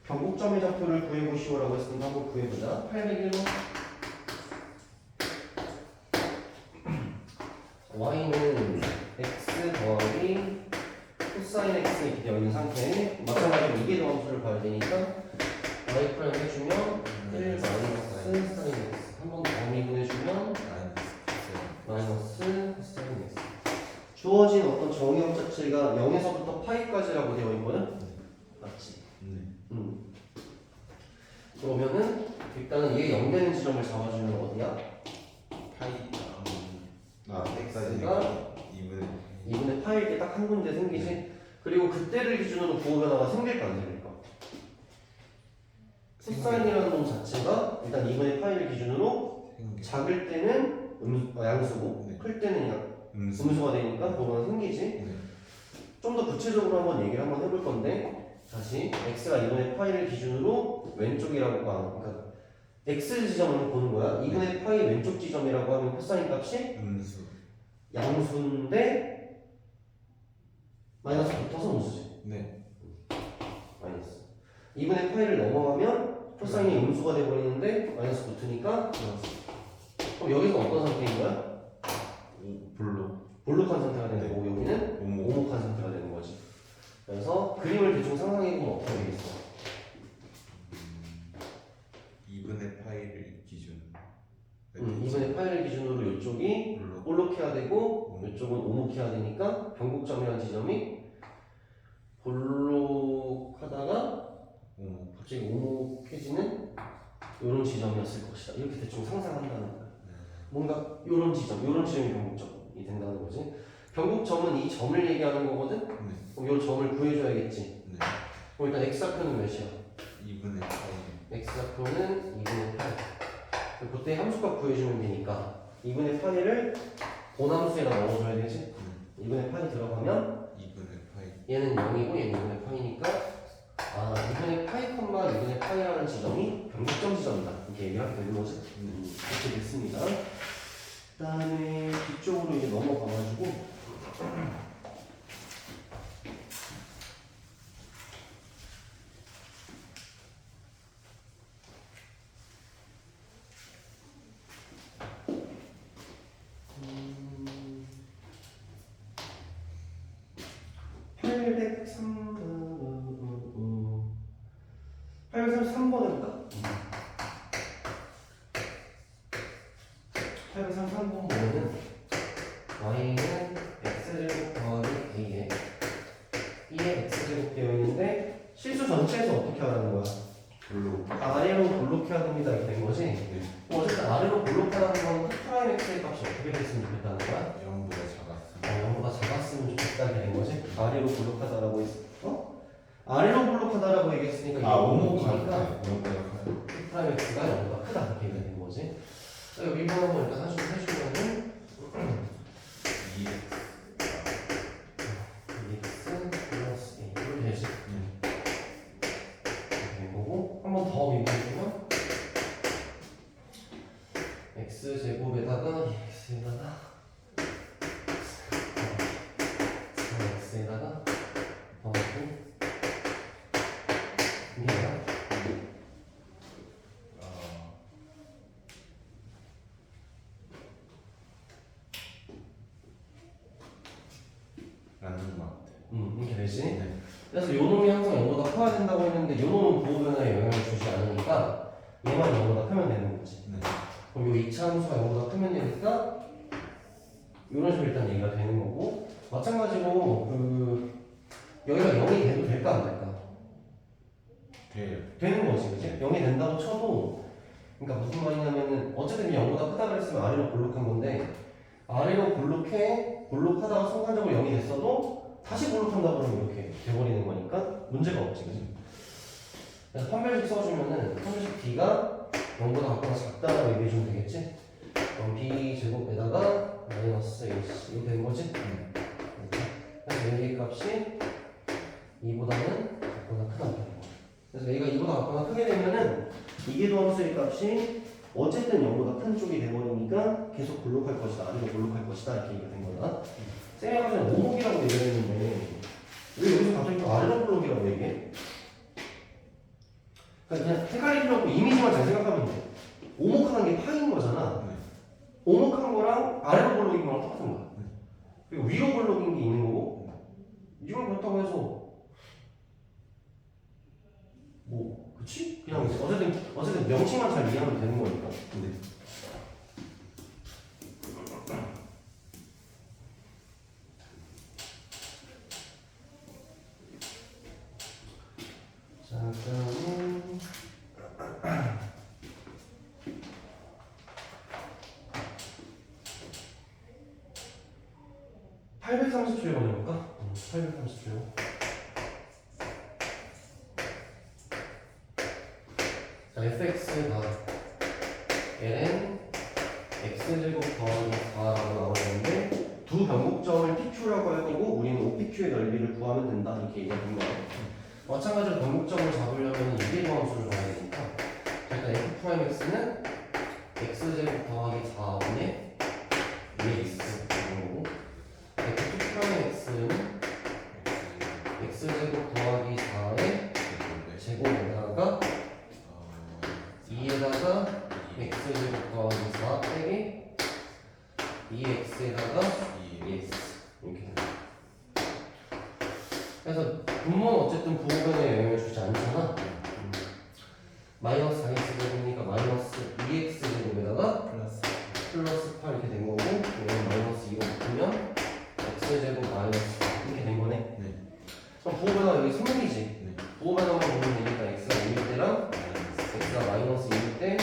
변곡점의 좌표를 구해보시오라고 했으니까 한번 구해보자. 801번. y는 x 더하기 코사인 x 이렇게 되어 있는 상태에 마찬가지로 이게 더함수를 봐야 되니까 y 프라임 해주면 1 마이너스 사인 x 한 번 더 미분해주면 마이너스 코사인 x 주어진 어떤 정의역 자체가 0에서부터 파이까지라고 되어 있거든? 맞지?
네.
그러면은 일단은 얘 0 되는 지점을 잡아주면 어디야?
파이
x가
2분의
2분의 파일 때 딱 한 군데 생기지? 그리고 그때를 기준으로 부호 변화가 생길까 안 생길까? 코사인이라는 놈 자체가 일단 2분의 파이를 기준으로 작을 때는 양수고
네.
클 때는
음수.
음수가 되니까 부호가 생기지?
네.
좀 더 구체적으로 한번 얘기를 한번 해볼 건데 다시 x가 2분의 파이를 기준으로 왼쪽이라고 그러니까 x 지점을 보는 거야. 2분의 파이 왼쪽 지점이라고 하면 코사인 값이
음수.
양수인데 마이너스 붙어서 음수지.
네.
마이너스 2분의 파이를 넘어가면 코사인이 음수가 돼버리는데 마이너스 붙으니까 플러스. 그럼 여기서 어떤 상태인 거야?
볼록.
볼록한 상태가 되는
네.
거고 여기는
오목.
오목한 상태가 되는 거지. 그래서 그림을 대충 상상해보면 어떻게 되겠어?
2분의 파이를 기준.
2분의 파이를 기준으로 이쪽이
볼록.
볼록해야 되고 이쪽은 오목해야 되니까 변곡점이라는 지점이 볼록하다가
오목.
갑자기 오목해지는 이런 지점이었을 것이다. 이렇게 대충 상상한다는 거야. 뭔가 이런 지점이 변곡점이 된다는 거지. 변곡점은 이 점을 얘기하는 거거든. 그럼 이 점을 구해줘야겠지.
네.
그럼 일단 x좌표는 몇이야?
2분의 파이.
x좌표는 2분의 8. 그때 함수값 구해주면 되니까 2분의 8을 본함수에다 넣어줘야 되지. 2분의 8이 들어가면
2분의 파이.
얘는 0이고 얘는 2분의 파이니까 2분의 파이, 2분의 파이라는 지점이 변곡점 지점이다. 이렇게 얘기를 하게 되는 거지. 이렇게 됐습니다. 그 다음에 뒤쪽으로 이제 넘어가가지고 음, 833번 해볼까? 833번 보면은 y는 x제곱 더하기 a에 b의 x제곱 되어 있는데 실수 전체에서 어떻게 하라는 거야?
별로.
아래로 볼록해야 됩니다. 이렇게 된 거지? 어쨌든 아래로 볼록하다는 건 프라임 x의 값이 어떻게 됐으면 좋겠다는 거야?
0보다 작았어.
0보다 작았으면 좋겠다 이렇게 된 거지? 아래로 볼록하다라고 했어? 아래로 볼록하다라고 얘기했으니까 이게 오목이니까 프라임 x가 0보다 크다 이렇게 되는 거지? 여기 1번 한번 일단 한줄 해주면은 2x 플러스 a 이렇게 되지? 이렇게 된 거고 한 번 더 미분해주면 x제곱에다가 2x에다가 4x에다가 더하기 이게 뭐야?
라는 것 같아.
이렇게 되지?
네.
그래서 요 놈이 항상 0보다 커야 된다고 했는데 요 놈은 부호 변화에 영향을 주지 않으니까 얘만 0보다 크면 되는 거지.
네.
그럼 요 2차 함수가 0보다 크면 되니까 이런 식으로 일단 얘기가 되는 거고 마찬가지로 여기가 0이 돼도 될까 안 될까?
돼요.
되는 거지, 그치? 0이 된다고 쳐도 그러니까 무슨 말이냐면은 어쨌든 0보다 크다 그랬으면 아래로 볼록한 건데 아래로 볼록하다가 순간적으로 0이 됐어도 다시 볼록한다 그러면 이렇게 돼버리는 거니까 문제가 없지, 그치? 그래서 판별식 써주면은 판별식 B가 0보다 같거나 작다라고 얘기해주면 되겠지? 그럼 B 제곱에다가 마이너스 AC 이렇게 된 거지? 그래서 A의 값이 2보다는 같거나 크다 이렇게 된 거야. 그래서 A가 2보다 같거나 크게 되면은 이계도함수의 값이 어쨌든 0보다 큰 쪽이 돼버리니까 계속 볼록할 것이다, 아래로 볼록할 것이다 이렇게 얘기가 된 거다. 쌤이 아까 전에 오목이라고 얘기했는데 왜 여기서 갑자기 또 아래로 볼록이라고 얘기해? 그냥 헷갈릴 필요 없고 이미지만 잘 생각하면 돼. 오목하는 게 파인 거잖아.
네.
오목한 거랑 아래로 볼록인 거랑 똑같은 거야. 그리고 위로 볼록인 게 있는 거고 이걸 그렇다고 해서 뭐 그치? 그냥 어쨌든 명칭만 잘 이해하면 되는 거니까.
네.
자, 그러면 830초에 걸려볼까? 830초. 자, fx가 ln x제곱 더하기 4라고 나오는데 두 변곡점을 pq라고 할 거고 우리는 OPQ의 넓이를 구하면 된다 이렇게 얘기하는 거야. 마찬가지로 변곡점을 잡으려면 이계도함수를 봐야 되니까 자, 일단 f'x는 x제곱 더하기 4분의 2x 이런 거고 f'x는 x제곱 더하기 4의 제곱에다가 2에다가 x제곱 더하기 4 빼기 2x에다가 2x 이렇게 그래서 분모는 어쨌든 부호변에 영향을 주지 않잖아. 마이너스 4x제곱이니까 마이너스 2x제곱에다가 플러스 8 이렇게 된 거고 이건 마이너스 2로 바꾸면 x제곱 마이너스 4 이렇게 된 거네.
네.
그럼 부호변화가 여기 3이지.
네.
부호변화만 보면 되니까 x가 5일 때랑 x가 마이너스 2일 때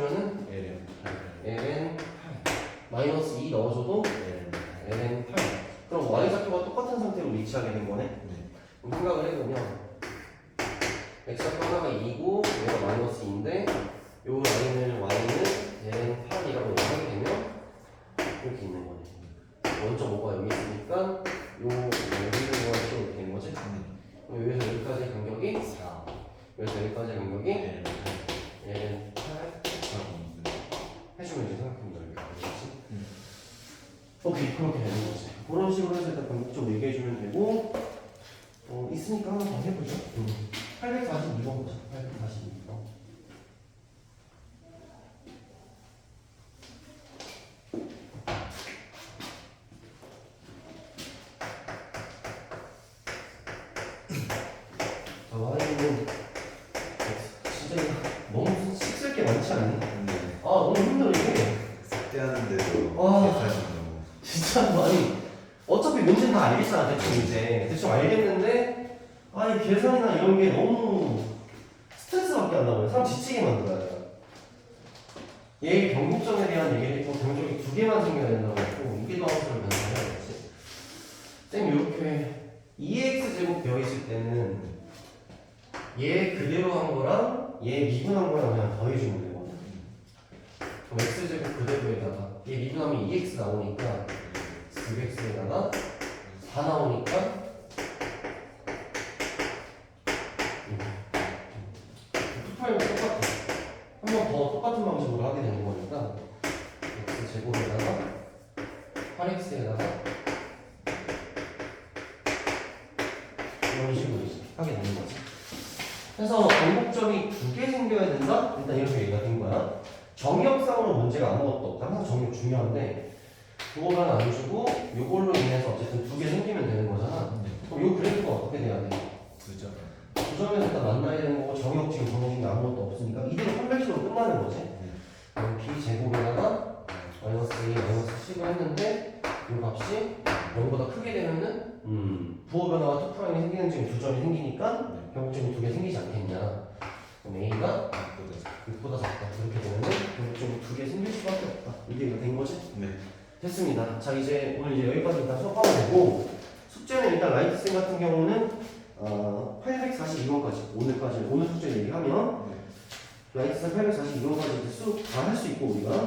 넣어주면은
ln 8
ln 8 마이너스 2 넣어줘도
ln 8
ln 8 그럼 y좌표가 똑같은 상태로 위치하게 된 거네.
네.
그럼 생각을 해보면 x좌표 하나가 2고 얘가 마이너스 2인데 요 라인을 y는 ln 8이라고 하게 되면 이렇게 있는 거네. 0.5가 여기 있으니까 요 여기를 구하시면 이렇게 되는 거지. 그럼 여기서 여기까지 간격이
4
여기서 여기까지 간격이
ln 8
ln 8 해주면 이제 생각하면 되겠지. 오케이 그렇게 되는 거지. 그런 식으로 해서 일단 반복적으로 얘기해주면 되고 있으니까 하나 더 해보죠. 842번 보자. 842번. 자, y는 진짜 이거 너무 식쓸 게 많지 않니?
네.
아 너무 힘들어 이게.
삭제하는데도
와.
계산이 너무
진짜 많이 어차피 문제는 다 알겠잖아 대충 이제 대충 알겠는데 아니 계산이나 이런 게 너무 스트레스밖에 안 나와요. 사람 지치게 만들어요. 얘 경국점에 대한 얘기를 했고 경적이 2개만 생겨야 된다고 했고 이게 나와서를 변화해야겠지. 쌤 이렇게 2x 제곱 되어 있을 때는 얘 그대로 한 거랑 얘 미분한 거랑 그냥 더해주면 되거든. 그럼 x 제곱 그대로에다가 얘 미분하면 2x 나오니까 6x에다가 4 나오니까 투파이가 똑같아. 한 번 더 똑같은 방식으로 하게 되는 거니까 x 제곱에다가 8x에다가 이런 식으로 이제 하게 되는 거지. 그래서 반복점이 2개 생겨야 된다? 일단 이렇게 얘기가 된 거야. 정의역상으로 문제가 아무것도 없다. 항상 정의역 중요한데 그거만 안 주고 요걸로 인해서 어쨌든 2개 생기면 되는 거잖아. 그럼 요 그래프가 어떻게 돼야 돼?
9점
9점에서 일단 만나야 되는 거고 정의역 지금 정의역이 아무것도 없으니까 이대로 판별식으로 끝나는 거지. 그럼 b 제곱에다가 마이너스 2, 마이너스 10을 했는데 이 값이 0보다 크게 되면은 부호 변화와 투프라임이 생기는 지금 2점이 생기니까 결국적으로 2개 생기지 않겠냐. 그럼 a가 6보다 작다. 이렇게 되면은 결국적으로 2개 생길 수밖에 없다. 이게 된 거지?
네.
됐습니다. 자 이제 오늘 이제 여기까지 일단 수업하면 되고 숙제는 일단 라이트쌤 같은 경우는 842번까지 오늘 숙제 얘기하면 라이트쌤 842번까지 이제 수업 다 할 수 있고 우리가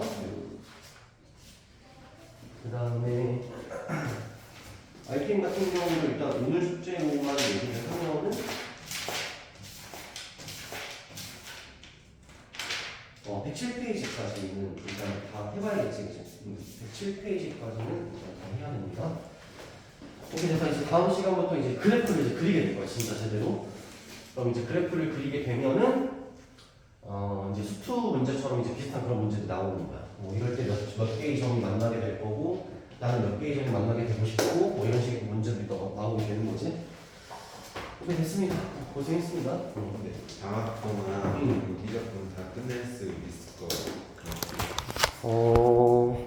그 다음에 RPM 같은 경우는 일단 오늘 숙제로만 얘기를 하면은 107페이지까지는 일단 다 해봐야겠지, 그치? 107페이지까지는 일단 다 해야 됩니다. 오케이, 됐다. 이제 다음 시간부터 이제 그래프를 이제 그리게 될 거야, 진짜 제대로. 그럼 이제 그래프를 그리게 되면은, 이제 수투 문제처럼 이제 비슷한 그런 문제도 나오는 거야. 뭐 이럴 때 몇 개의 점이 만나게 될 거고, 나는 몇 개의 점이 만나게 되고 싶고, 뭐 이런 식의 문제들이 나오게 되는 거지. 오케이, 됐습니다. 고생했습니다.
네. 방학 동안 이 작품 다 끝낼 수 있을 거.